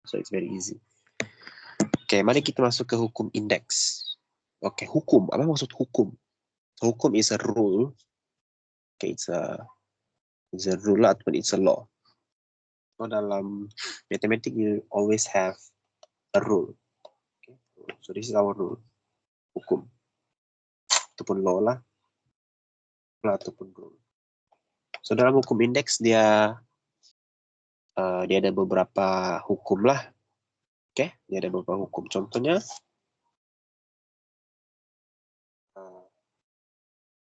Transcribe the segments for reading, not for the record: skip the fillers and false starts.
So it's very easy. Oke, mari kita masuk ke hukum indeks. Oke, hukum. Apa maksud hukum? Hukum is a rule. Okay, it's a rule ataupun it's a law. So dalam matematik you always have a rule. Okay. So this is our rule. Hukum. Ataupun law lah. Ataupun rule. So dalam hukum indeks dia ada beberapa hukum lah. Oke, dia ada beberapa hukum. Contohnya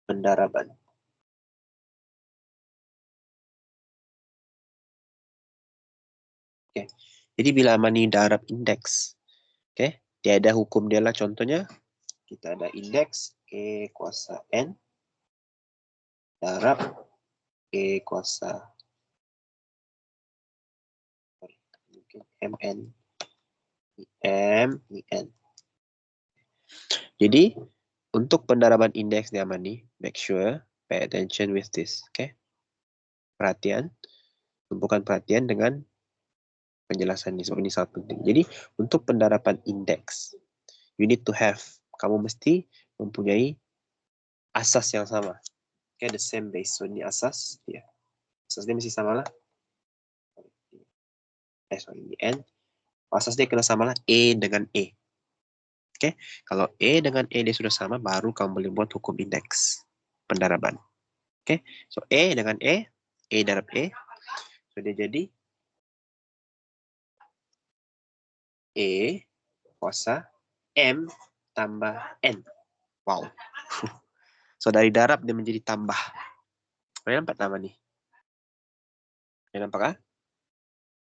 pendaraban. Oke. Jadi bila mani darab indeks, oke, dia ada hukum dia lah. Contohnya kita ada indeks E kuasa N darab E kuasa mungkin MN MN. Jadi untuk pendaraban indeks dia mani, make sure pay attention with this, oke? Perhatian, tumpukan perhatian dengan penjelasan ini. So ini sangat penting. Jadi untuk pendaraban indeks, you need to have, kamu mesti mempunyai asas yang sama. Okay, the same base. So ini asas dia. Asas dia mesti sama lah. Ini N. Asas dia kena sama lah E dengan E. Oke, kalau E dengan E dia sudah sama, baru kamu boleh buat hukum indeks pendaraban. Oke, so E dengan E darab E, so dia jadi E kuasa M tambah N. Wow. So dari darab dia menjadi tambah. Kalian nampak nama nih? Kalian nampak kan?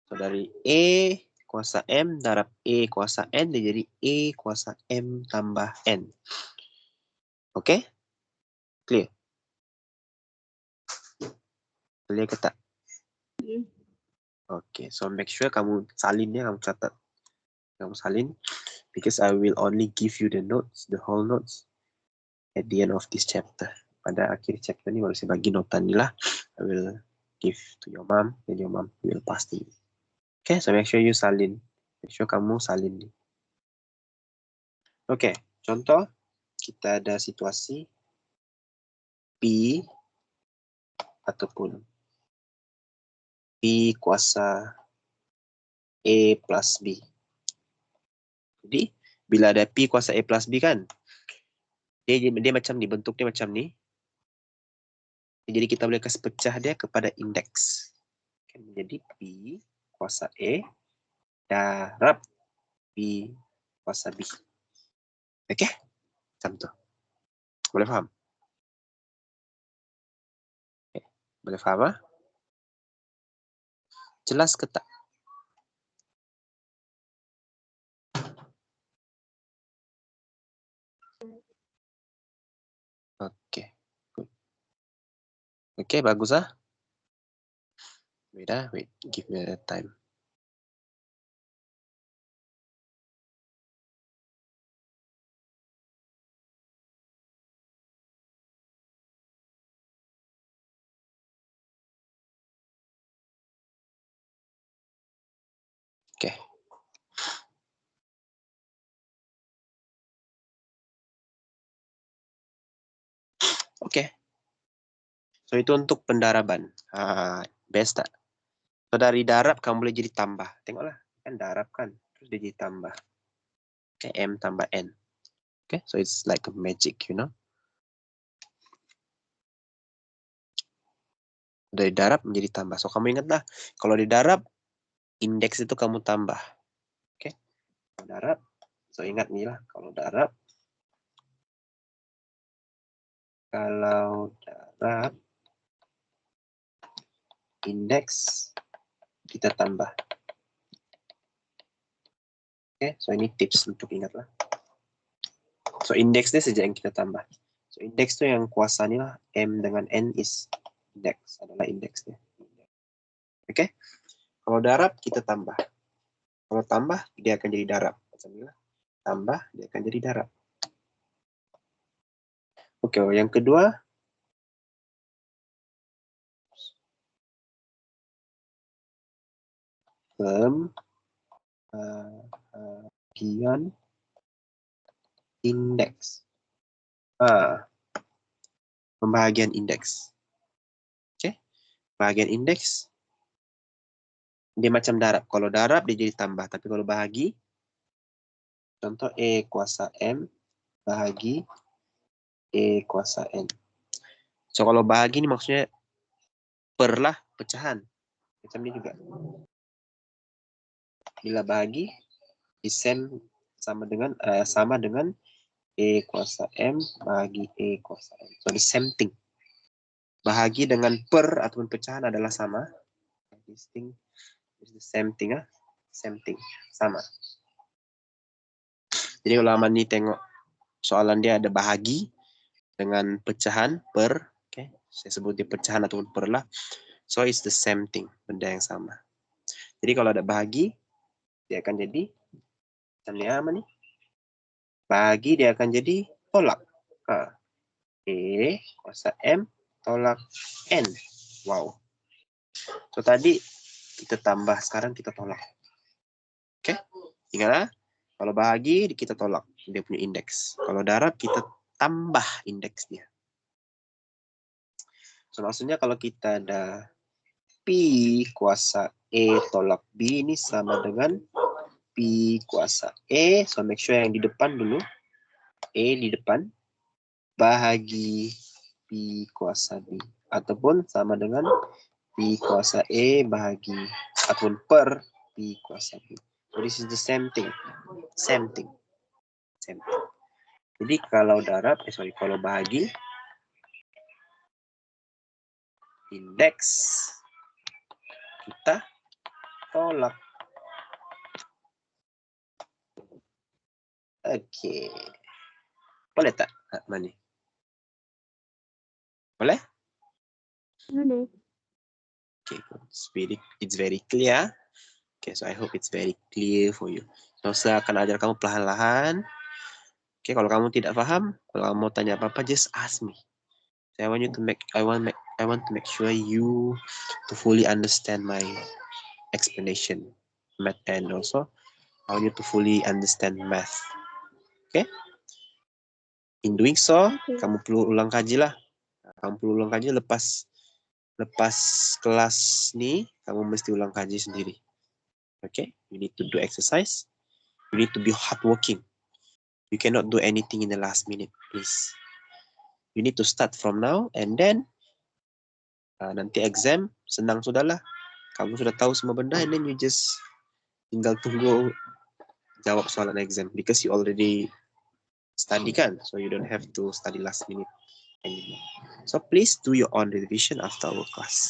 So dari E kuasa M darab E kuasa N, dia jadi E kuasa M tambah N. Oke? Clear? Clear ke tak? Oke, so make sure kamu salin ya, kamu catat. Kamu salin, because I will only give you the notes, the whole notes, at the end of this chapter. Pada akhir chapter ini baru saya bagi nota ni lah. I will give to your mom, and your mom will pass to you. Okay, so make sure you salin. Make sure kamu salin nih. Oke, contoh kita ada situasi P ataupun P kuasa E plus B. Jadi, bila ada P kuasa E plus B kan, dia macam ni, bentuk dia macam ni. Jadi kita boleh kasih pecah dia kepada indeks. Menjadi P kuasa E darab P kuasa B. Oke? Macam tu. Boleh faham? Okay. Boleh faham, ha? Jelas ke tak? Oke. Oke, bagus ah. Wait, give me a time. Oke. Oke. So itu untuk pendaraban. Best tak? So dari darab kamu boleh jadi tambah. Tengoklah, kan darab kan, terus dia jadi tambah. Oke, M tambah N. Oke, so it's like a magic, you know. Dari darab menjadi tambah. So kamu ingatlah, kalau di darab indeks itu kamu tambah. Oke. Darab. So ingat nih lah, kalau darab indeks kita tambah. Oke, so ini tips untuk ingatlah. So indeksnya saja yang kita tambah. So indeks itu yang kuasa nih lah, M dengan N is indeks, adalah indeksnya. Oke. Kalau darab kita tambah. Kalau tambah dia akan jadi darab. Macam ini lah. Tambah dia akan jadi darab. Oke, yang kedua Bahagian indeks. Pembahagian indeks. Oke. Bahagian indeks dia macam darab. Kalau darab dia jadi tambah, tapi kalau bahagi, contoh E kuasa M bahagi E kuasa N. So kalau bahagi ini maksudnya per lah, pecahan. Macam ini juga. Bila bahagi, disem sama dengan E kuasa M bahagi E kuasa N. So the same thing. Bahagi dengan per ataupun pecahan adalah sama. This thing is the same thing. Same thing. Sama. Jadi kalau Aman ini tengok soalan dia ada bahagi dengan pecahan per. Okay. Saya sebut dia pecahan ataupun per lah. So it's the same thing. Benda yang sama. Jadi kalau ada bahagi, dia akan jadi macam ni Aman ni. Bahagi dia akan jadi tolak. E kuasa M tolak N. Wow. So tadi kita tambah, sekarang kita tolak. Oke? Ingat, kalau bahagi kita tolak dia punya indeks. Kalau darab kita tambah indeks dia. So maksudnya kalau kita ada P kuasa E tolak B ini sama dengan P kuasa E. So make sure yang di depan dulu. E di depan bahagi P kuasa B. Ataupun sama dengan P kuasa E bahagi ataupun per P kuasa B. So this is the same thing. Same thing. Same thing. Jadi kalau darab, kalau bahagi, indeks kita tolak. Oke. Boleh tak, Mani? Boleh? Boleh. Okay, it's very clear. Okay, so I hope it's very clear for you. So saya akan ajar kamu perlahan-lahan. Okay, kalau kamu tidak paham, kalau kamu mau tanya apa-apa, just ask me. So I want to make sure you to fully understand my explanation, math, and also I want you to fully understand math. Okay? In doing so, kamu perlu ulang kaji lah. Kamu perlu ulang kaji lepas kelas ni, kamu mesti ulang kaji sendiri. Okay? You need to do exercise. You need to be hardworking. You cannot do anything in the last minute, please. You need to start from now, and then nanti exam senang sudahlah. Kamu sudah tahu semua benda, and then you just tinggal tunggu jawab soalan exam because you already study kan, so you don't have to study last minute anymore. So please do your own revision after our class.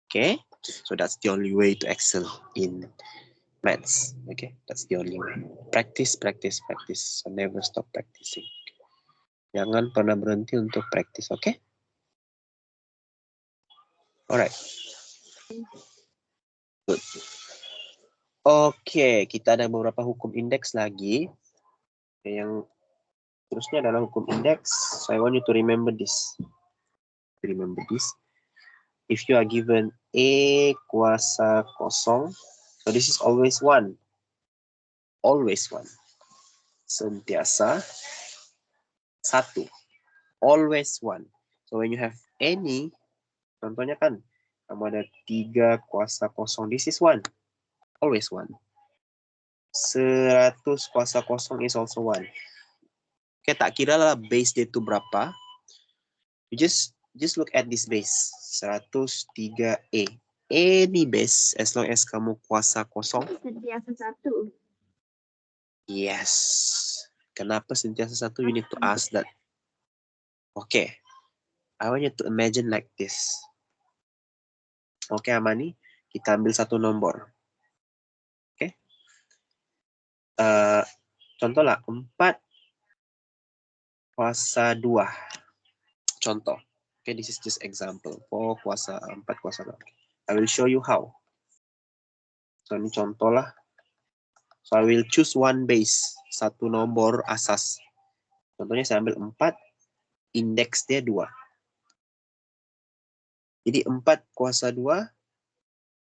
Okay, so that's the only way to excel in maths. Okay, that's the only way. Practice, practice, practice. So never stop practicing. Jangan pernah berhenti untuk practice. Okay. Alright. Good. Oke, kita ada beberapa hukum indeks lagi. Yang terusnya adalah hukum indeks. So I want you to remember this. Remember this. If you are given A kuasa kosong, so this is always 1. Always 1. Sentiasa 1. Always 1. So when you have any, contohnya kan, kamu ada 3 kuasa kosong, this is 1. Always 1. 100 kuasa kosong is also 1. Oke, tak kira lah base dia itu berapa. You just look at this base. 103E. Any base, as long as kamu kuasa kosong. Sentiasa 1. Yes. Kenapa sentiasa 1? You need to ask that. Okay. I want you to imagine like this. Okay, Amani. Kita ambil satu nombor. Okay. Contoh lah, 4 kuasa 2. Contoh. Okay, this is just example. 4 kuasa 4 kuasa 2. I will show you how. So, ini contoh lah. So, I will choose one base. Satu nomor asas. Contohnya saya ambil 4. Indeks dia 2. Jadi 4 kuasa 2.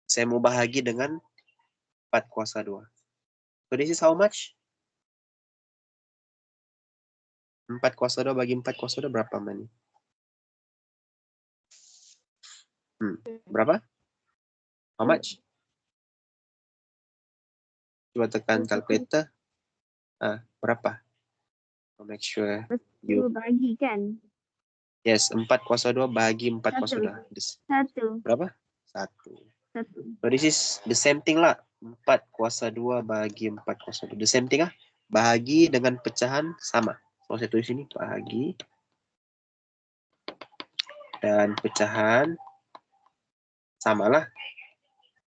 Saya mau bahagi dengan 4 kuasa 2. So this is how much? 4 kuasa 2 bagi 4 kuasa 2 berapa man? Berapa? How much? Coba tekan calculator. Berapa? I'll make sure you. Bagi kan? Yes, 4 kuasa 2 bagi 4 kuasa 2. Satu. Berapa? 1. So this is the same thing lah. 4 kuasa 2 bagi 4 kuasa 2. The same thing lah. Bahagi dengan pecahan sama. So saya tulis sini bahagi dan pecahan sama lah.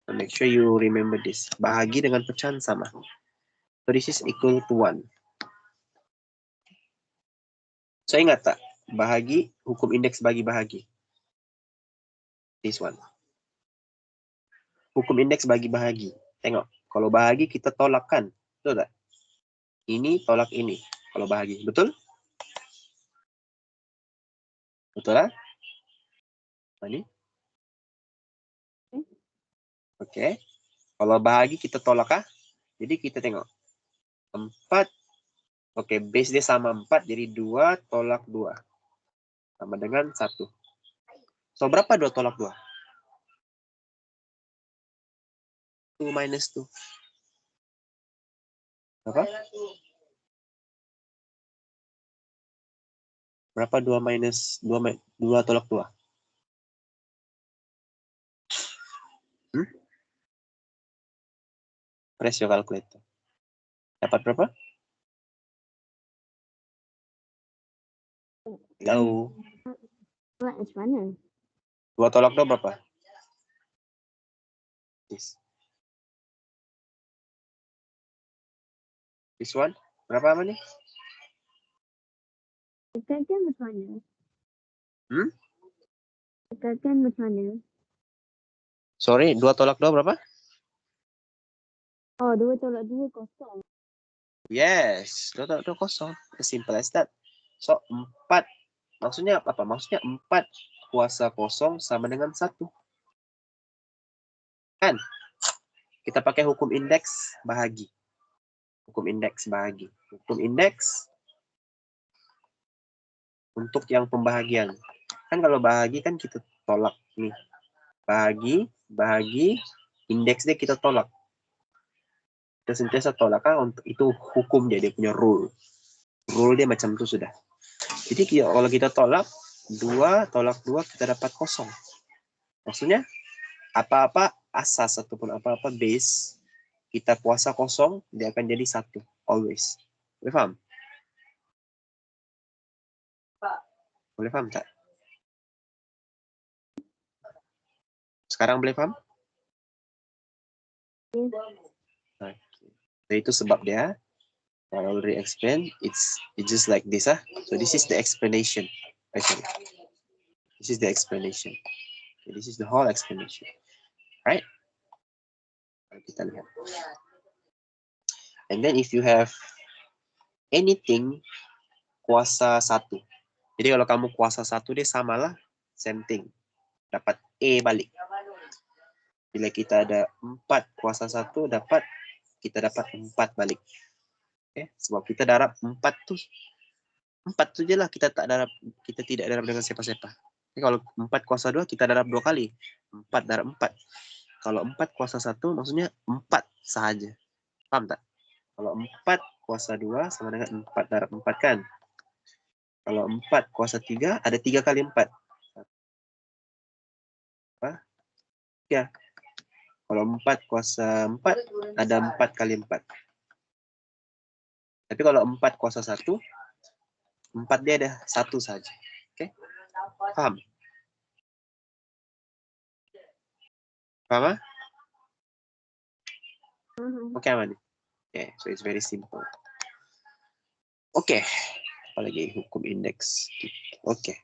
So make sure you remember this. Bahagi dengan pecahan sama. So this is equal to 1. So ingat tak? Bahagi, hukum indeks bagi bahagi. This one. Hukum indeks bagi bahagi. Tengok. Kalau bahagi kita tolakkan. Betul tak? Ini tolak ini. Kalau bahagi. Betul? Betul lah? Ini? Oke. Kalau bahagi kita tolak kah? Jadi kita tengok. 4. Oke, base dia sama 4. Jadi 2 tolak 2. Sama dengan 1. So, berapa 2 tolak 2? 2 minus 2. Berapa? Berapa 2 minus 2 tolak 2? Press your calculator. Dapat berapa? Tahu. 2 tolak 2 berapa? This one. Berapa apa nih? Tekankan macam mana? Hmm? Tekankan macam mana? Sorry, 2 tolak 2 berapa? Oh, 2 tolak 2 kosong. Yes, 2 tolak 2 kosong. As simple as that. So, 4. Maksudnya apa? Maksudnya 4 kuasa kosong sama dengan 1. Kan? Kita pakai hukum indeks bahagi. Hukum indeks bahagi. Hukum indeks untuk yang pembahagian. Kan kalau bahagi kan kita tolak nih. Bahagi, indeks dia kita tolak. Kita sentiasa tolak kan, untuk itu hukum dia punya rule. Rule dia macam itu sudah. Jadi kalau kita tolak 2 tolak 2 kita dapat kosong. Maksudnya apa-apa asas ataupun apa-apa base kita kuasa kosong dia akan jadi 1 always. Boleh paham? Boleh paham tak? Sekarang boleh paham? Okay. So, itu sebab dia. I already explained. It's just like this. So this is the explanation. Actually, this is the explanation. Okay, this is the whole explanation. Right? Kita lihat. And then if you have anything kuasa 1. Jadi kalau kamu kuasa 1 dia samalah same thing. Dapat E balik. Bila kita ada 4 kuasa 1 kita dapat 4 balik. Okay? Sebab kita darab 4 tu je lah kita tidak darab dengan siapa-siapa. Okay, kalau 4 kuasa 2 kita darab 2 kali. 4 darab 4. Kalau 4 kuasa 1 maksudnya 4 sahaja. Paham tak? Kalau 4 kuasa 2 sama dengan 4 darab 4 kan? Kalau 4 kuasa 3 ada 3 kali 4. Apa? Ya. Kalau 4 kuasa 4 ada 4 kali 4. Tapi kalau 4 kuasa 1 4 dia ada 1 saja. Oke? Paham? Paham? Oke, aman. Okay, so it's very simple. Oke. Apalagi hukum indeks. Oke.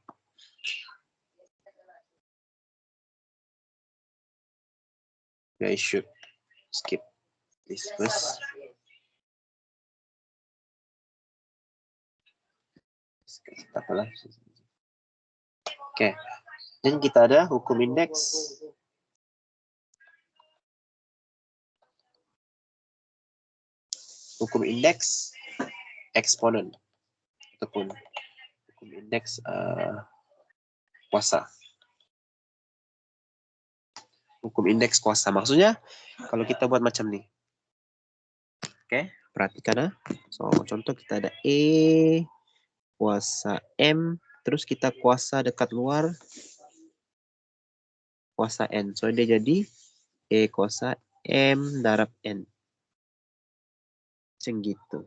I should skip this first. Apalah. Oke. Dan kita ada hukum indeks. Hukum indeks eksponen ataupun hukum indeks kuasa. Hukum indeks kuasa maksudnya kalau kita buat macam nih. Oke, perhatikan. So, contoh kita ada E kuasa M, terus kita kuasa dekat luar kuasa N. So, dia jadi E kuasa M darab N. Macam gitu.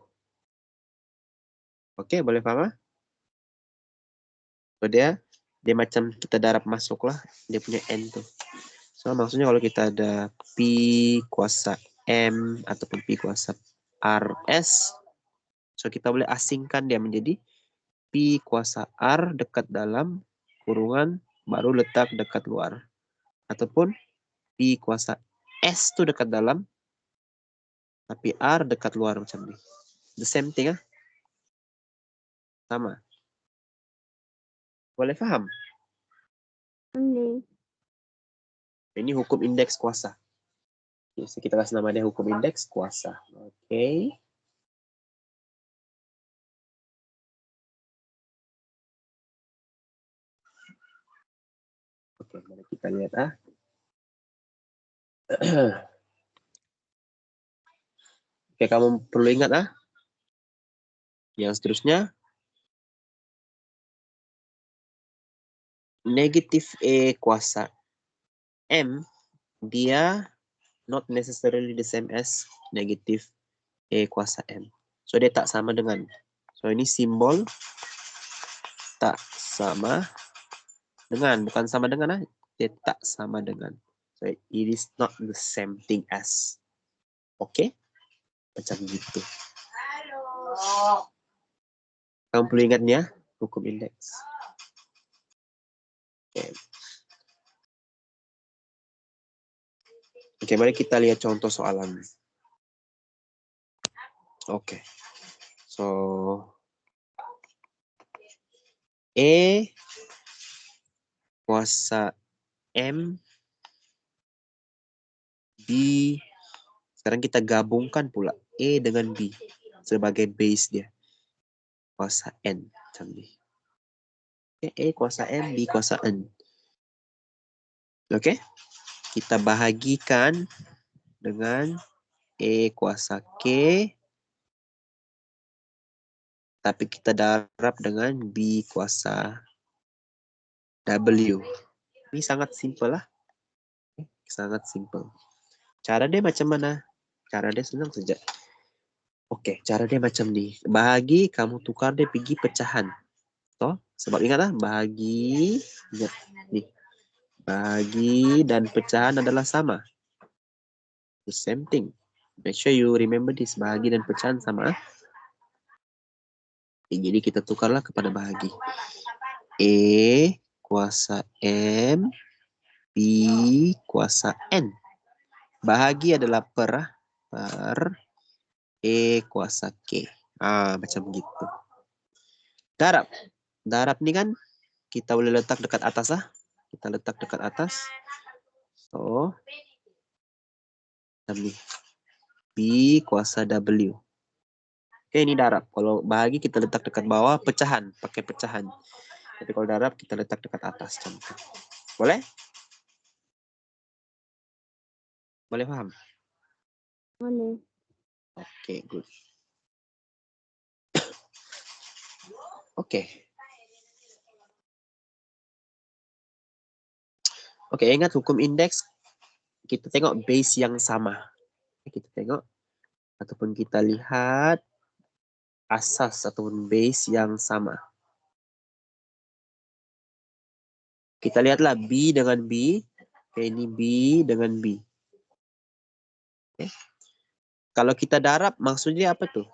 Oke, boleh paham? So, dia macam kita darab masuk lah. Dia punya N tuh. So, maksudnya kalau kita ada P kuasa M ataupun P kuasa RS. So, kita boleh asingkan dia menjadi P kuasa R dekat dalam kurungan baru letak dekat luar. Ataupun P kuasa S itu dekat dalam tapi R dekat luar macam ni. The same thing ah. Sama. Boleh faham? Boleh. Ini hukum indeks kuasa. So, kita kasih nama dia hukum indeks kuasa. Oke. Oke, mari kita lihat ah. Oke, kamu perlu ingat ah. Yang seterusnya. Negatif E kuasa M, dia not necessarily the same as negatif E kuasa M. So, dia tak sama dengan. So, ini simbol tak sama dengan. Bukan sama dengan ah. Dia tak sama dengan. So, it is not the same thing as. Oke? Macam gitu. Kamu perlu ingat ya, hukum indeks. Oke, mari kita lihat contoh soalan. Oke. So, E kuasa M, B. Sekarang kita gabungkan pula E dengan B sebagai base dia. Kuasa N. Macam ni. E kuasa M, B kuasa N. Oke. Kita bahagikan dengan E kuasa K. Tapi kita darab dengan B kuasa W. Ini sangat simple lah. Sangat simple. Cara dia macam mana? Cara dia senang saja. Oke, cara dia macam ni. Bahagi, kamu tukar dia pergi pecahan. Toh? Sebab ingatlah, bahagi. Ingat, nih. Bahagi dan pecahan adalah sama. The same thing. Make sure you remember this. Bahagi dan pecahan sama. Jadi kita tukarlah kepada bahagi. E kuasa M, B kuasa N. Bahagi adalah per E kuasa K. Macam gitu. Darab. Darab ni kan kita boleh letak dekat atas lah. Kita letak dekat atas. So, B kuasa W. Oke, ini darab. Kalau bahagi kita letak dekat bawah, pecahan. Pakai pecahan. Tapi kalau darab kita letak dekat atas. Contoh. Boleh? Boleh paham? Boleh. Oke, good. Oke. Oke, ingat hukum indeks. Kita tengok base yang sama. Kita tengok. Ataupun kita lihat asas ataupun base yang sama. Kita lihatlah B dengan B. Oke, ini B dengan B. Oke. Kalau kita darab, maksudnya apa tuh?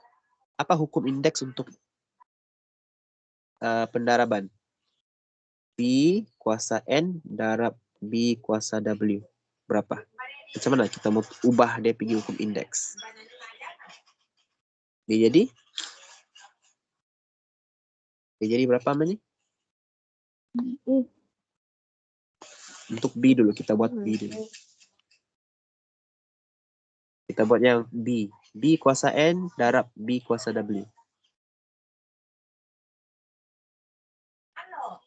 Apa hukum indeks untuk pendaraban? B kuasa N darab B kuasa W. Berapa? Macam mana kita mau ubah dia pergi hukum indeks? Dia jadi berapa ini? Untuk B dulu, kita buat B dulu. Kita buat yang B. B kuasa N darab B kuasa W.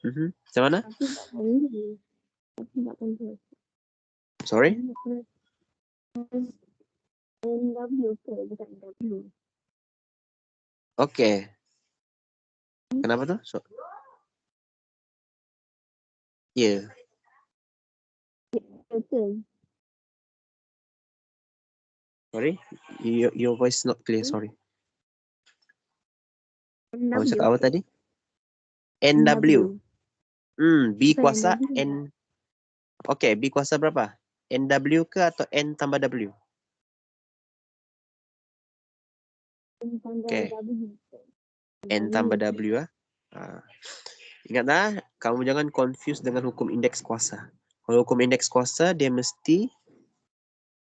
Macam mana? Tapi tak boleh. Tapi tak boleh. Sorry? NW ke bukan W. Oke. Kenapa tuh? Yeah. Betul. Sorry? Your voice not clear, sorry. Kamu NW. cakap apa tadi? NW. B Bukan kuasa NW. N. Oke, B kuasa berapa? NW ke atau N tambah W? Oke. N tambah W. Ingatlah, kamu jangan confuse dengan hukum indeks kuasa. Kalau hukum indeks kuasa, dia mesti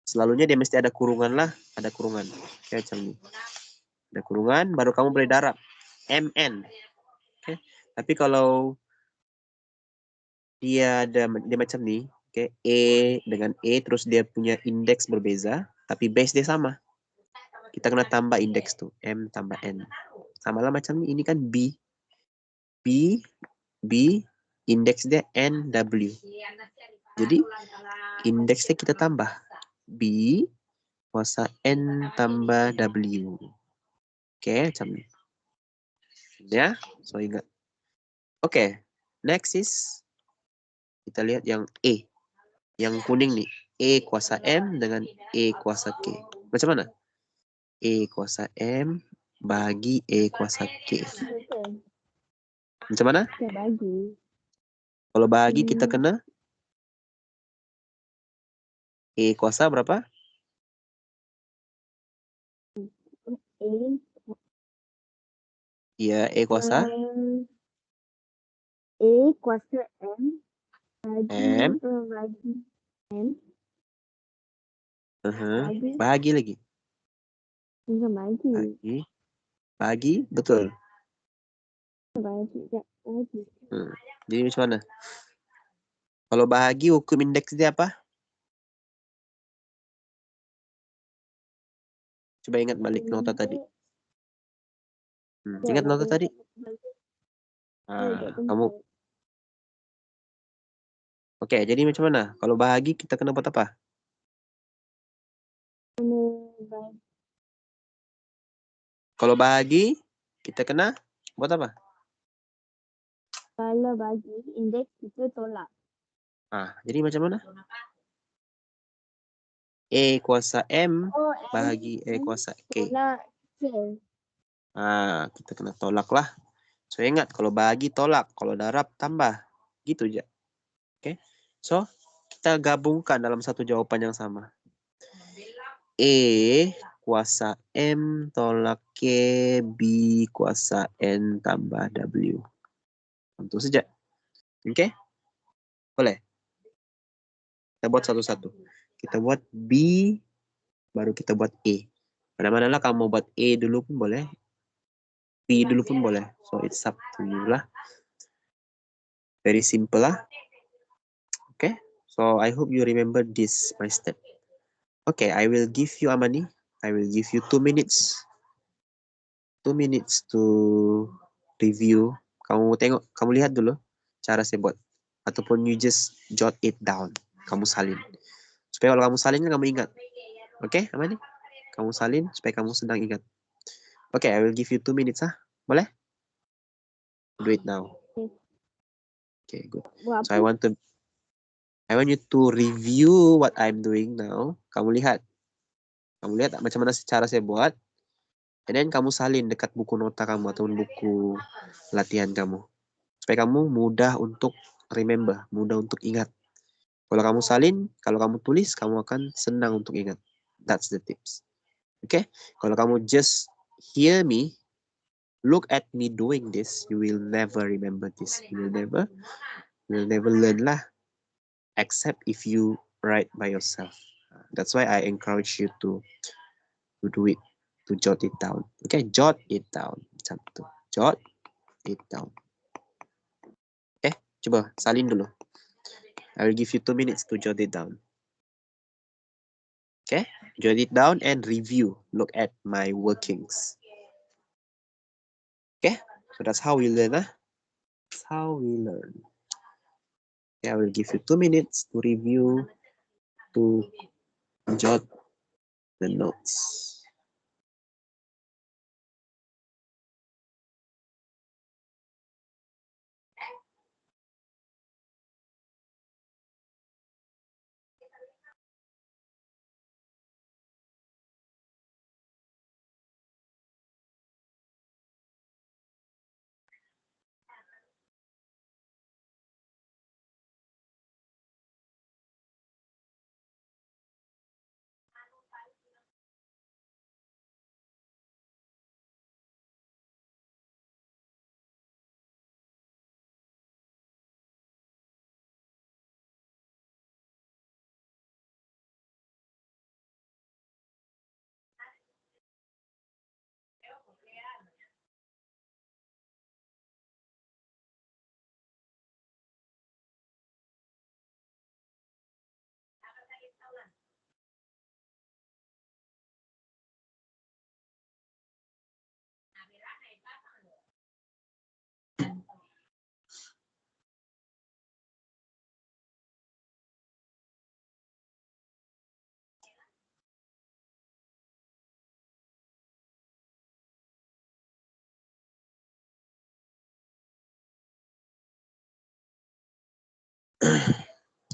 selalunya dia mesti ada kurungan lah, ada kurungan. Kayak macam ni. Ada kurungan, baru kamu boleh darab. MN. Okay. Tapi kalau dia macam ni, okay, E dengan E, terus dia punya indeks berbeza, tapi base dia sama. Kita kena tambah indeks tu, M tambah N. Sama lah macam ni, ini kan B. B, indeks dia NW. Jadi, indeksnya kita tambah. B kuasa N tambah W. Oke, macam ni. Ya, so ingat. Oke, next is kita lihat yang E. Yang kuning nih. E kuasa M dengan E kuasa K. Macam mana? E kuasa M bagi E kuasa K. Macam mana? Kita bagi. Kalau bagi kita kena E kuasa berapa? A. Ya, E kuasa A kuasa M M. bagi M. Bagi lagi. Bukan bagi. Bagi, betul. Bagi. Ya, bagi. Jadi macam mana? Kalau bahagi hukum indeks dia apa? Coba ingat balik nota tadi. Ingat nota tadi? Kamu. Oke, jadi macam mana? Kalau bahagi kita kena buat apa? Kalau bahagi kita kena buat apa? Kalau bagi indeks kita tolak. Jadi macam mana? E kuasa M bahagi E kuasa K. Tolak K. Kita kena tolak lah. So ingat, kalau bahagi tolak, kalau darab tambah. Gitu aja. Oke. So, kita gabungkan dalam satu jawaban yang sama. E kuasa M tolak K B kuasa N tambah W. Tentu saja. Oke? Boleh? Kita buat satu-satu. Kita buat B, baru kita buat E. Mana-mana lah kamu buat E dulu pun boleh. B dulu pun boleh. So, it's up to you lah. Very simple lah. Okay? So, I hope you remember this, my step. Okay, I will give you, Amani. I will give you 2 minutes. 2 minutes to review. Kamu tengok, kamu lihat dulu cara saya buat. Ataupun you just jot it down. Kamu salin. Supaya kalau kamu salin, kamu ingat. Okay, Amani? Kamu salin supaya kamu sedang ingat. Okay, I will give you 2 minutes. Boleh? Do it now. Okay, good. So I want you to review what I'm doing now. Kamu lihat macam mana cara saya buat. And then kamu salin dekat buku nota kamu atau buku latihan kamu. Supaya kamu mudah untuk remember, mudah untuk ingat. Kalau kamu salin, kalau kamu tulis, kamu akan senang untuk ingat. That's the tips. Okay? Kalau kamu just hear me, look at me doing this, you will never remember this. You will never learn lah. Except if you write by yourself. That's why I encourage you to do it, to jot it down. Okay, jot it down. Macam tu. Jot it down. Coba salin dulu. I will give you 2 minutes to jot it down. Okay? Jot it down and review. Look at my workings. Okay, so that's how we learn. That's how we learn. Okay, I will give you 2 minutes to review, to jot the notes.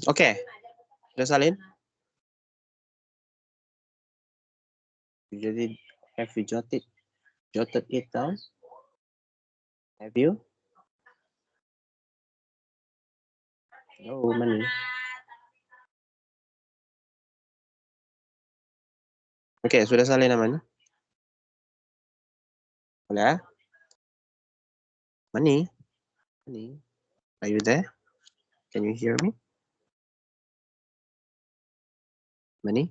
Okay, sudah salin? Jadi, have you jotted it down? Have you? No, money. Okay, sudah salin naman? Wala? Money? Money? Are you there? Can you hear me? Money?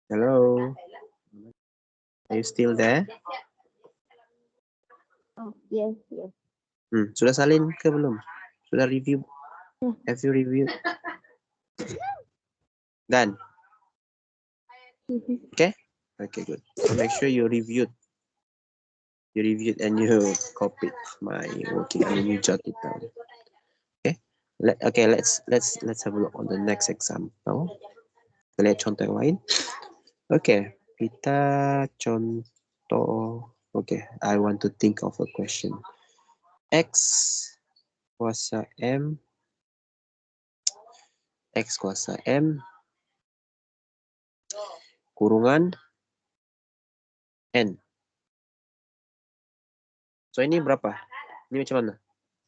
Hello? Are you still there? Oh, yes, yes. Sudah salin ke belum? Sudah review? Have you reviewed? Done? Okay? Okay, good. So make sure you reviewed. You reviewed and you copied my working and you jot it down. Okay? Okay, let's have a look on the next example. Kita lihat contoh yang lain. Okay, kita contoh. Okay, I want to think of a question. X kuasa M. X kuasa M. Kurungan N. So ini berapa? Ini macam mana?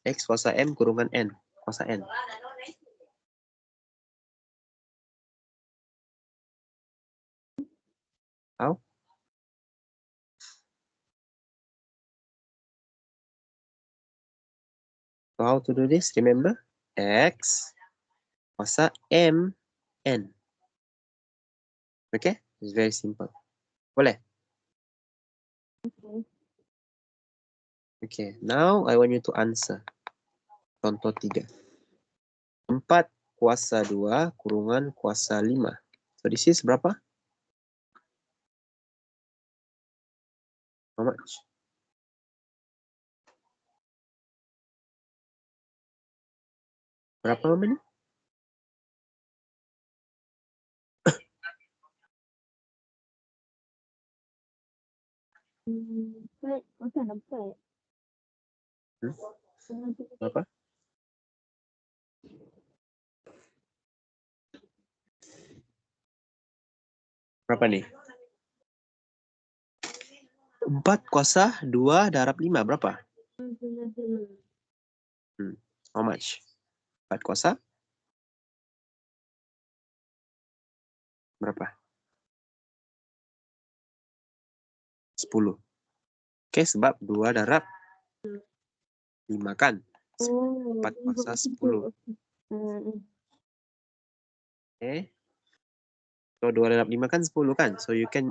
X kuasa M kurungan N. Kuasa N. How? So how to do this? Remember? X kuasa M N. Okay? It's very simple. Boleh? Okay. Okay, now I want you to answer. Contoh 3. 4 kuasa 2 kurungan kuasa 5. So this is berapa? How much? Berapa ini? Empat, masa nampak? Berapa? Berapa nih? 4 kuasa 2 darab 5. Berapa? How much? 4 kuasa? Berapa? 10. Oke, sebab 2 darab 5 kan? 4 kuasa 10. Oke. So 2 darab 5 kan 10 kan? So you can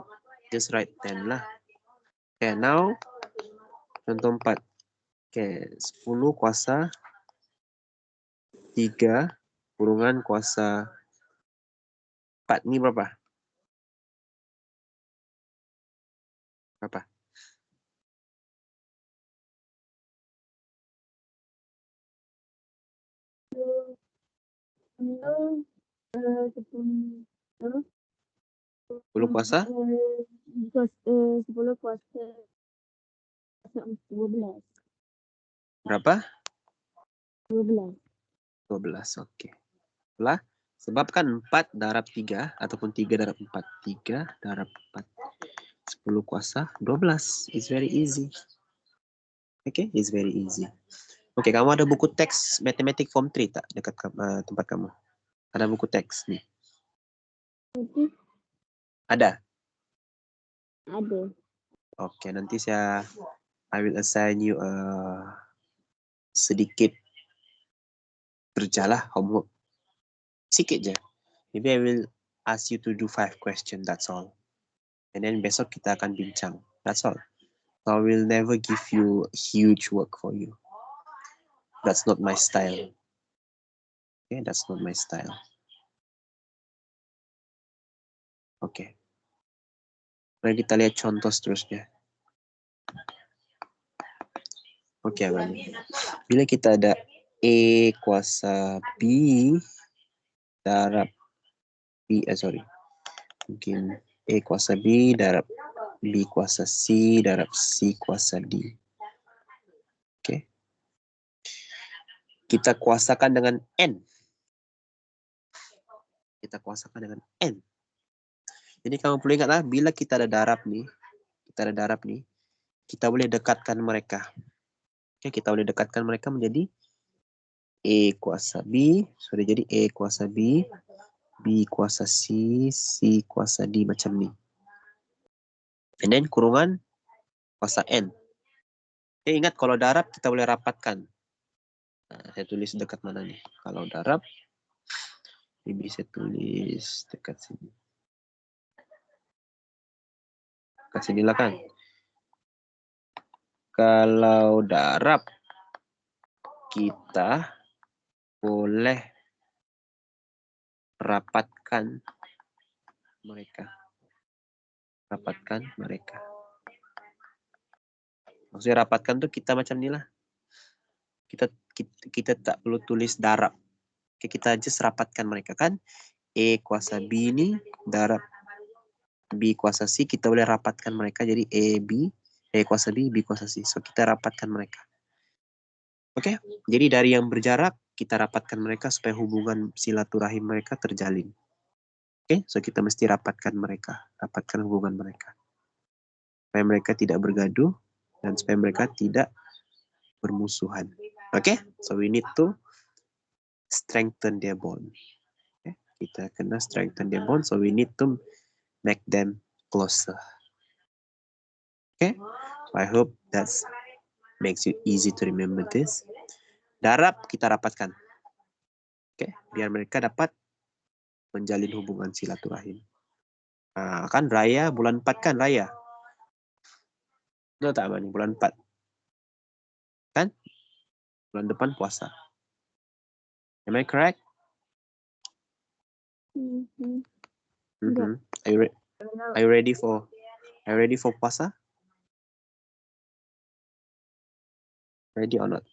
just write 10 lah. Okay, now contoh 4. Oke, 10 kuasa 3 kurungan kuasa 4. Ini berapa? Berapa? Sepuluh, 10 kuasa? 10 kuasa 12. Berapa? 12. 12. Oke. Lah, sebab kan 4 darab 3 ataupun 3 darab 4. 3 darab 4. 10 kuasa 12. It's very easy. Oke, it's very easy. Oke, kamu ada buku teks matematik form 3 tak dekat tempat kamu? Ada buku teks nih. Ada? Ada. Oke, nanti I will assign you sedikit kerjalah homework. Sikit je. Maybe I will ask you to do 5 questions, that's all. And then besok kita akan bincang. That's all. I will never give you huge work for you. That's not my style. Okay, that's not my style. Oke. Mari kita lihat contoh seterusnya. Oke, Abang. Bila kita ada A kuasa B darab B, mungkin A kuasa B darab B kuasa C darab C kuasa D. Oke. Kita kuasakan dengan N. Kita kuasakan dengan N. Jadi kamu perlu ingatlah, bila kita ada darab nih, kita boleh dekatkan mereka. Oke, kita boleh dekatkan mereka menjadi A kuasa B, sudah jadi A kuasa B, B kuasa C, C kuasa D macam ni. And then kurungan kuasa N. Oke, ingat kalau darab kita boleh rapatkan. Nah, saya tulis dekat mana nih? Kalau darab, ini saya tulis dekat sini. Dekat sinilah kan. Kalau darab, kita boleh rapatkan mereka. Maksudnya rapatkan tuh kita macam ni lah. Kita tak perlu tulis darab. Oke, kita just rapatkan mereka kan. A kuasa B ini darab B kuasa C, kita boleh rapatkan mereka jadi A kuasa B, B kuasa C. So kita rapatkan mereka. Oke, jadi dari yang berjarak kita rapatkan mereka supaya hubungan silaturahim mereka terjalin. Oke, so kita mesti rapatkan hubungan mereka. Supaya mereka tidak bergaduh dan supaya mereka tidak bermusuhan. Oke, so we need to strengthen their bond. Okay? Kita kena strengthen their bond, so we need to make them closer. Okay, so I hope that makes it easy to remember this. Darab kita rapatkan. Okay, biar mereka dapat menjalin hubungan silaturahim. Nah, kan raya bulan 4 kan raya. Betul tak Mani? Bulan 4. Kan? Bulan depan puasa. Am I correct? Are you ready for puasa? Ready or not?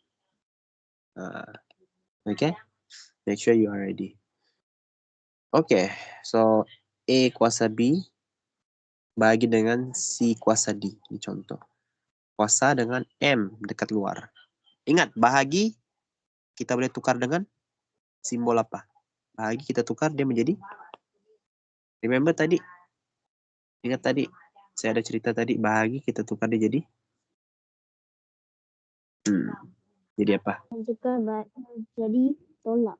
Okay. Make sure you are ready. Okay. So A kuasa B bagi dengan C kuasa D. Ini contoh. Kuasa dengan M dekat luar. Ingat, bahagi kita boleh tukar dengan simbol apa? Bahagi kita tukar dia menjadi. Remember tadi? Ingat tadi? Saya ada cerita tadi, bahagi kita tukar dia jadi. Jadi apa? Jadi tolak.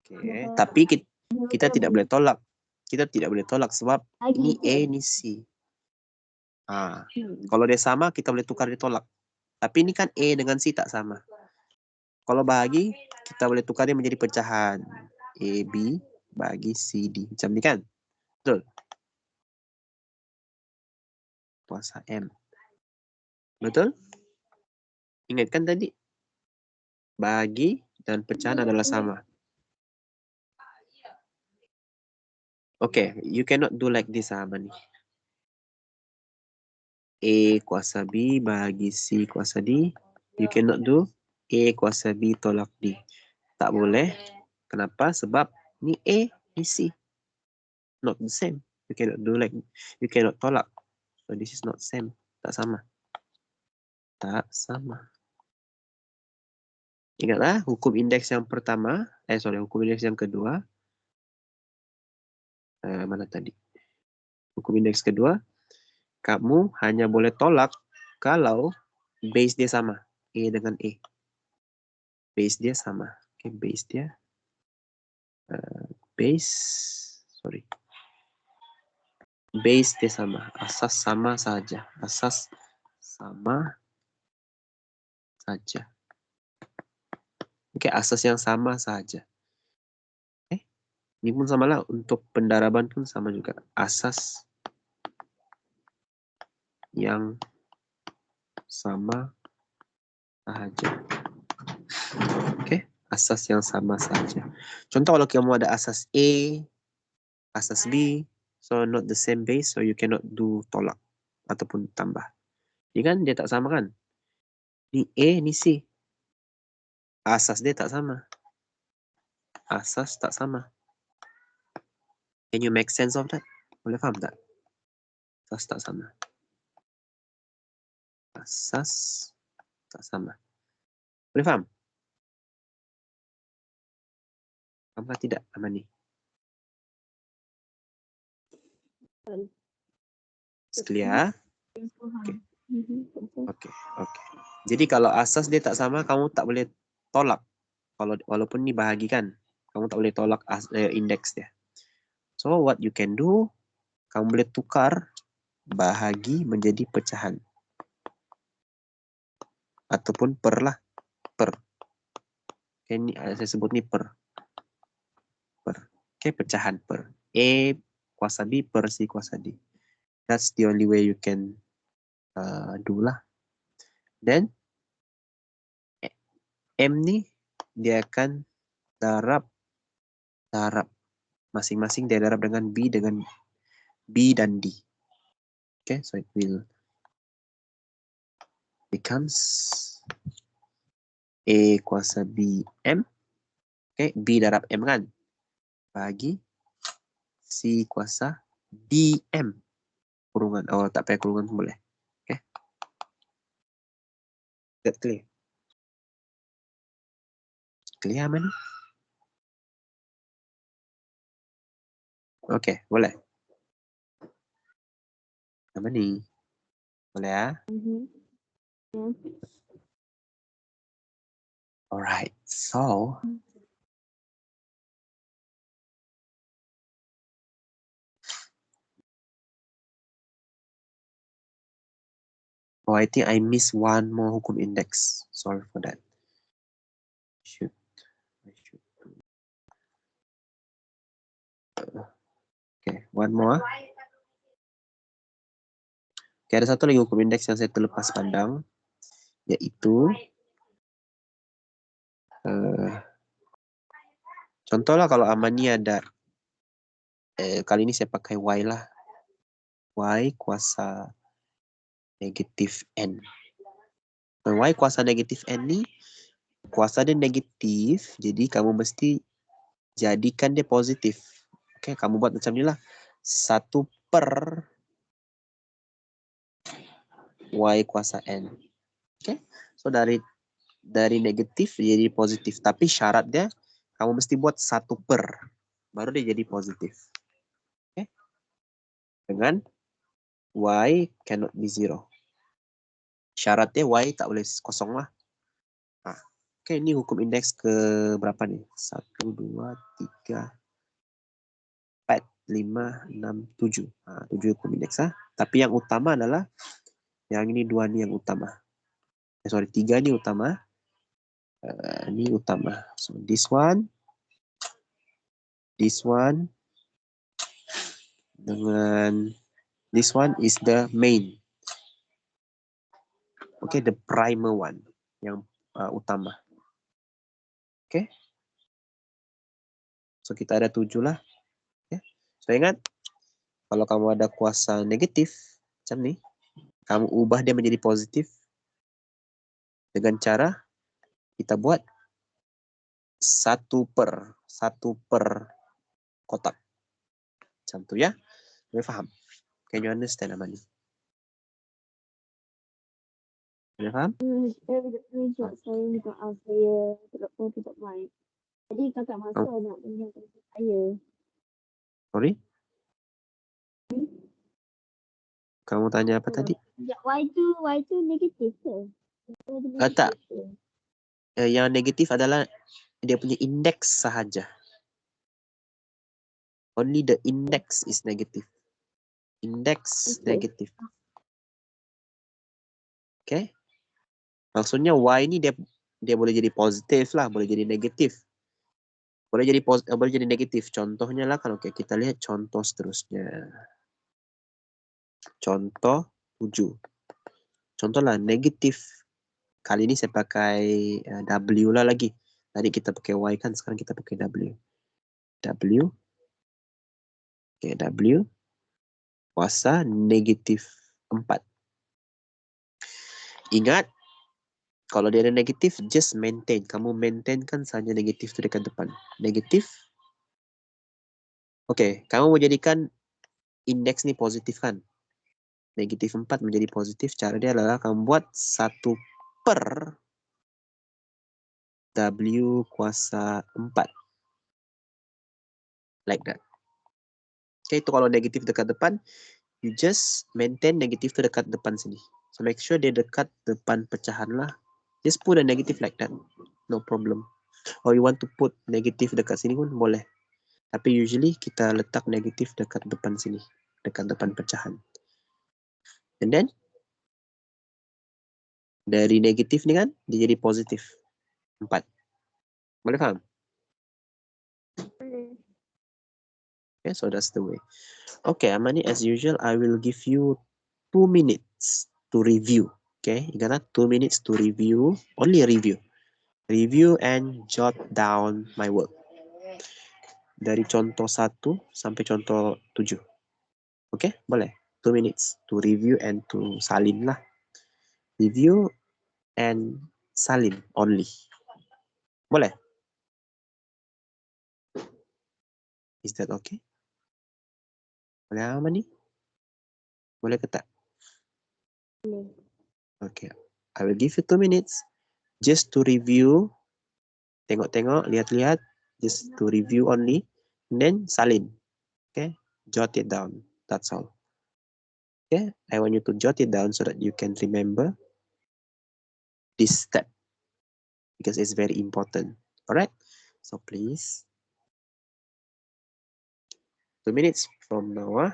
Oke, tapi kita tidak boleh tolak. Kita tidak boleh tolak sebab ini A, ini C. Kalau dia sama, kita boleh tukar ditolak. Tapi ini kan A dengan C tak sama. Kalau bahagi, kita boleh tukar dia menjadi pecahan. A, B, bagi C, D. Macam ni kan? Betul? Kuasa M. Betul? Ingatkan tadi, bahagi dan pecahan adalah sama. Okay, you cannot do like this, Amani. A kuasa B bahagi C kuasa D. You cannot do A kuasa B tolak D. Tak boleh. Kenapa? Sebab ni A, ni C. Not the same. You cannot do like, you cannot tolak. So this is not same. Tak sama. Tak sama. Ingatlah, hukum indeks yang pertama, hukum indeks yang kedua. Mana tadi? Hukum indeks kedua, kamu hanya boleh tolak kalau base dia sama. A dengan A. Base dia sama. Okay, base dia. Base dia sama. Asas sama saja. Asas sama saja. Oke, asas yang sama saja. Ini pun sama lah. Untuk pendaraban pun sama juga. Asas yang sama saja. Oke, asas yang sama saja. Contoh kalau kamu ada asas A, asas B, so not the same base, so you cannot do tolak ataupun tambah. Ini kan dia tak sama kan? Ni A, ni C. Asas dia tak sama. Asas tak sama. Can you make sense of that? Boleh faham tak? Asas tak sama. Asas tak sama. Boleh faham? Faham tak tidak, Amani? Clear? Okay. Jadi kalau asas dia tak sama, kamu tak boleh tolak. Walaupun ni bahagi kan, kamu tak boleh tolak indeks dia. So what you can do, kamu boleh tukar bahagi menjadi pecahan. Ataupun per lah. Per. Okay, ini saya sebut ni per. Okay, pecahan per. A kuasa B per C kuasa D. That's the only way you can do lah. Then M ni dia akan darab masing-masing dia darab dengan B dan D. Okay, so it will becomes A kuasa B M. Okay, B darab M kan? Bagi C kuasa D M. Kurungan. Oh, tak payah kurungan pun boleh. Okay. That clear? Clear, man? Okay, boleh. Apa ni? Boleh ya? Alright, so I think I missed one more hukum index. Sorry for that. I should. Okay, one more. Okay, ada satu lagi hukum indeks yang saya terlepas pandang, yaitu contohlah kalau Amani ada kali ini saya pakai Y lah. Y kuasa negatif N. Y kuasa negatif N ni kuasa dia negatif, jadi kamu mesti jadikan dia positif. Oke, kamu buat macam ni lah. 1 per Y kuasa N. Oke, so dari negatif jadi positif. Tapi syarat dia, kamu mesti buat 1 per. Baru dia jadi positif. Oke. Dengan Y cannot be 0. Syaratnya Y tak boleh kosong lah. Nah, oke, ini hukum indeks ke berapa nih? 1, 2, 3, 4, 5, 6, 7. Nah, 7 hukum indeks. Tapi yang utama adalah yang ini 2 nih yang utama. 3 ini utama. Ini utama. So this one dengan this one is the main. Okay, the primer one, yang utama. Okay. So kita ada 7 lah. Okay. So ingat, kalau kamu ada kuasa negatif macam ni, kamu ubah dia menjadi positif dengan cara kita buat 1 per kotak. Macam tu ya. Boleh faham? Can you understand, Amani? Boleh faham? Saya minta saya tidak main. Jadi kakak masa nak mengingatkan saya. Sorry? Kamu tanya apa tadi? Y2 negatif ke? Tak. Yang negatif adalah dia punya indeks sahaja. Only the index is negative. Index negatif. Okay? Maksudnya Y ni dia boleh jadi positif lah, boleh jadi negatif. Boleh jadi negatif. Contohnya lah kalau kita lihat contoh seterusnya. Contoh 7. Contoh lah negatif. Kali ini saya pakai W lah lagi. Tadi kita pakai Y kan, sekarang kita pakai W. W. Okay, W. Kuasa negatif 4. Ingat, kalau dia ada negatif, just maintain. Kamu maintainkan saja negatif itu dekat depan. Negatif. Okay, kamu mau jadikan indeks ni positif kan? Negatif 4 menjadi positif. Cara dia adalah kamu buat 1 per W kuasa 4. Like that. Okay, itu kalau negatif dekat depan, you just maintain negatif itu dekat depan sini. So make sure dia dekat depan pecahan lah. Just put a negative like that. No problem. Or you want to put negatif dekat sini pun boleh. Tapi usually kita letak negatif dekat depan sini. Dekat depan pecahan. And then, dari negatif ni kan, dia jadi positif. 4. Boleh faham? Okay, so that's the way. Okay, Amani, as usual, I will give you 2 minutes to review. Okay, ingat 2 minutes to review. Only a review. Review and jot down my work. Dari contoh 1 sampai contoh 7. Okay, boleh. 2 minutes to review and to salin lah. Review and salin only. Boleh? Is that okay? Boleh apa ni? Boleh ke tak? Boleh. Okay. I will give you 2 minutes just to review. Tengok-tengok, lihat-lihat. Just to review only. And then salin. Okay? Jot it down. That's all. Okay? I want you to jot it down so that you can remember this step. Because it's very important. Alright? So please. 2 minutes from now.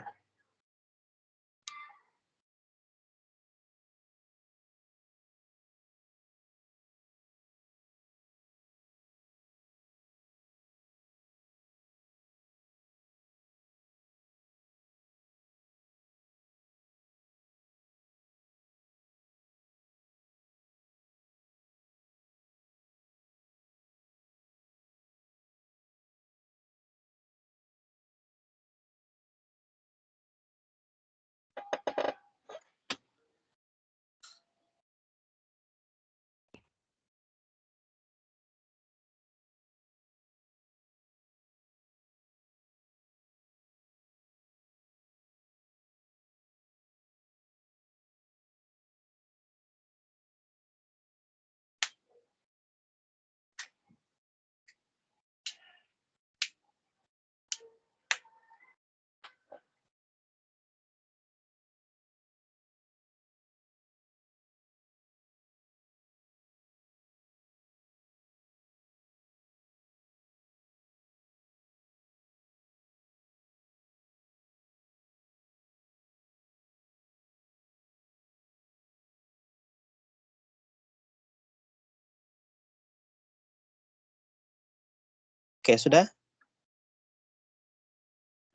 Okay, sudah?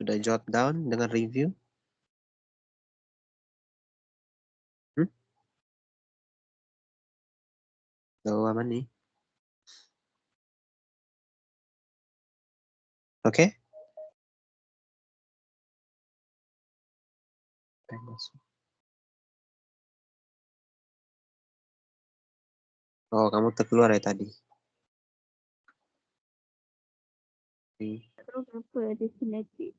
Sudah jot down dengan review? Tahu aman nih. Oke? Oh, kamu terkeluar ya tadi. Tak tahu kenapa disconnected.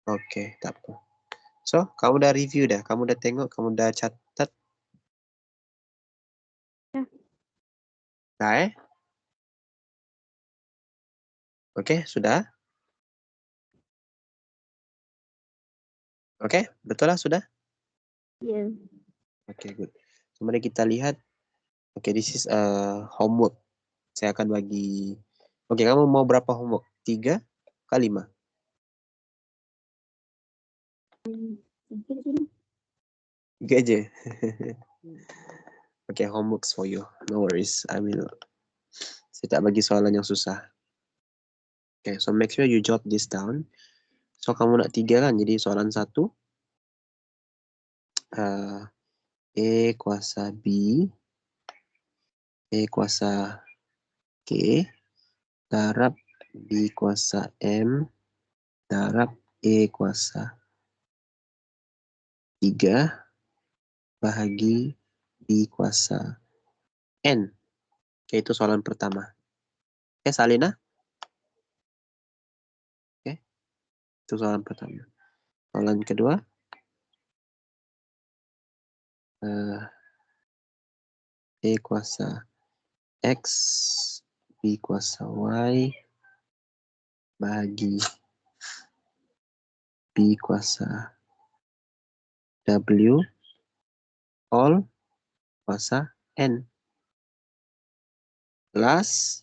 Oke, tak apa. So, kamu udah review dah? Kamu udah tengok? Kamu udah catat? Dah. Dah Oke, sudah? Oke, betul lah sudah? Ya. Oke, good. So, mari kita lihat. Oke, this is homework. Saya akan bagi. Oke, kamu mau berapa homework? 3 kali 5? Mungkin sini. 3 aja. Oke, homeworks for you. No worries. Saya tak bagi soalan yang susah. Oke, so make sure you jot this down. So, kamu nak 3 kan? Jadi soalan 1. E kuasa B. E kuasa K. Darab B kuasa M. Darab E kuasa 3 bahagi B kuasa N. Oke, itu soalan pertama. Oke, Salina? Oke, itu soalan pertama. Soalan kedua. E kuasa X. B kuasa Y. Bahagi B kuasa W. All kuasa N. Plus.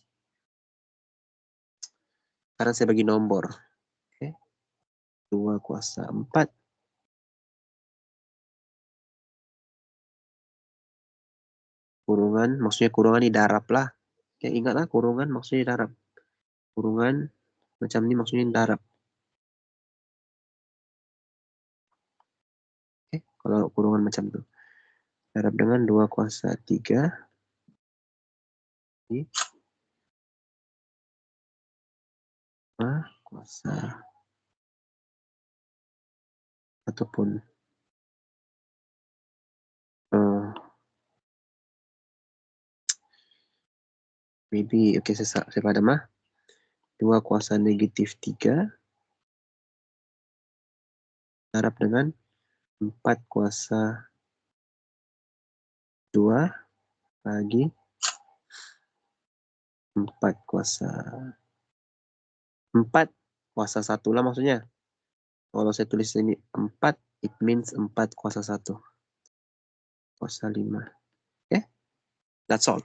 Sekarang saya bagi nomor. Oke. 2 kuasa 4. Kurungan, maksudnya kurungan di darab lah. Ya, ingatlah kurungan maksudnya darab. Kurungan macam ini maksudnya darab. Oke, kalau kurungan macam itu. Darab dengan 2 kuasa 3. Ini. 5 kuasa. Ataupun. Maybe, oke, saya pada mah. 2 kuasa negatif 3. Darab dengan 4 kuasa 2 bagi 4 kuasa 4 kuasa 1 lah maksudnya. Kalau saya tulis ini 4, it means 4 kuasa 1. Kuasa 5. Oke? That's all.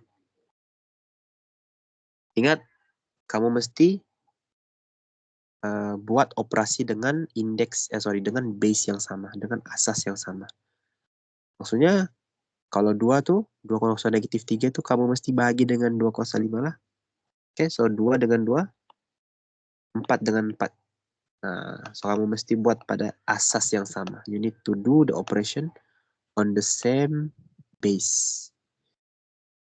Ingat, kamu mesti buat operasi dengan dengan base yang sama, dengan asas yang sama. Maksudnya, kalau 2 tuh, 2 kuasa negatif 3 tuh kamu mesti bagi dengan 2 kuasa 5 lah. Oke, so 2 dengan 2, 4 dengan 4. Nah, so kamu mesti buat pada asas yang sama. You need to do the operation on the same base.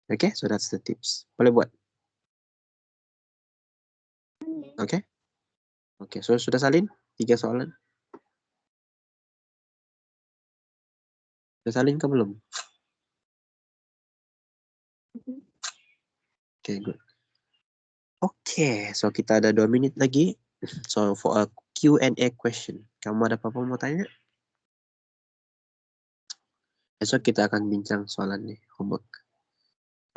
Okay, so that's the tips. Boleh buat? Okay? Okay, so sudah salin? 3 soalan? Sudah salin ke belum? Okay, good. Okay, so kita ada 2 minit lagi. So for a Q&A question, kamu ada apa-apa mau tanya? Besok kita akan bincang soalan nih, homework.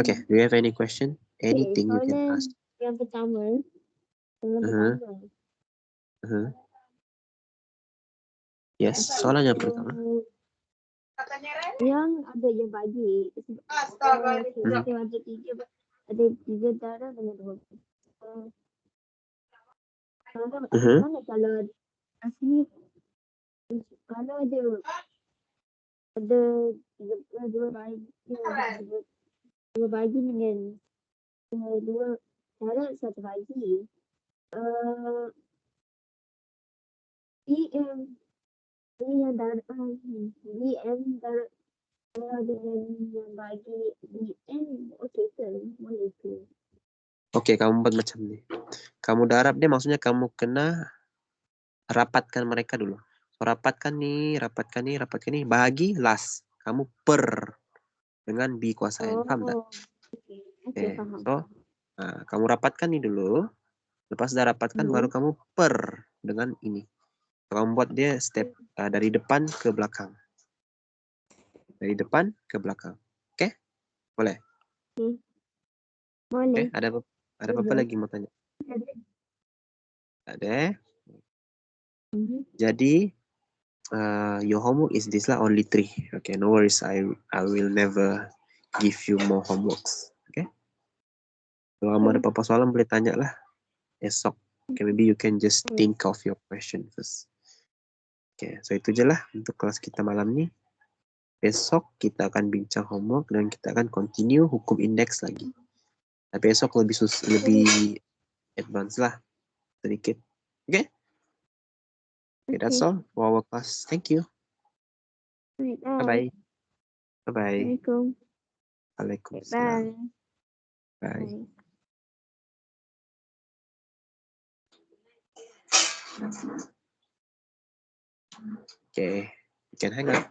Okay, do you have any question? Anything you can ask. Yang pertama. Pertama. Yes, soalan yang pertama. Yang ada yang bagi. Ada 3 darah dengan 2. Mana kalau asli kalau ada 2 bagi dengan 2 darah 1 bagi. BM yang darah BM darah dengan yang bagi BM okey ke? Oke, kamu buat macam ini. Kamu darab dia maksudnya kamu kena rapatkan mereka dulu. So, rapatkan nih, bahagi last. Kamu per dengan B kuasa N. Paham tak? Oh, oke, Oke. paham. So, kamu rapatkan nih dulu. Lepas dah rapatkan baru kamu per dengan ini. Kamu buat dia step dari depan ke belakang. Dari depan ke belakang. Oke? Boleh? Boleh. Oke, ada apa lagi mau tanya? Ada. Jadi your homework is this lah, only 3. Okay, no worries. I will never give you more homeworks. Okay? Kalau kamu ada apa-apa soalan boleh tanya lah esok. Okay, maybe you can just think of your question first. Okay, so itu je lah untuk kelas kita malam ni. Besok kita akan bincang homework dan kita akan continue hukum indeks lagi. Tapi esok lebih advance lah sedikit. Okay? Okay, that's all for our class. Thank you. Bye-bye. Bye-bye. Assalamualaikum. Waalaikumsalam. Bye. Okay, you can hang up.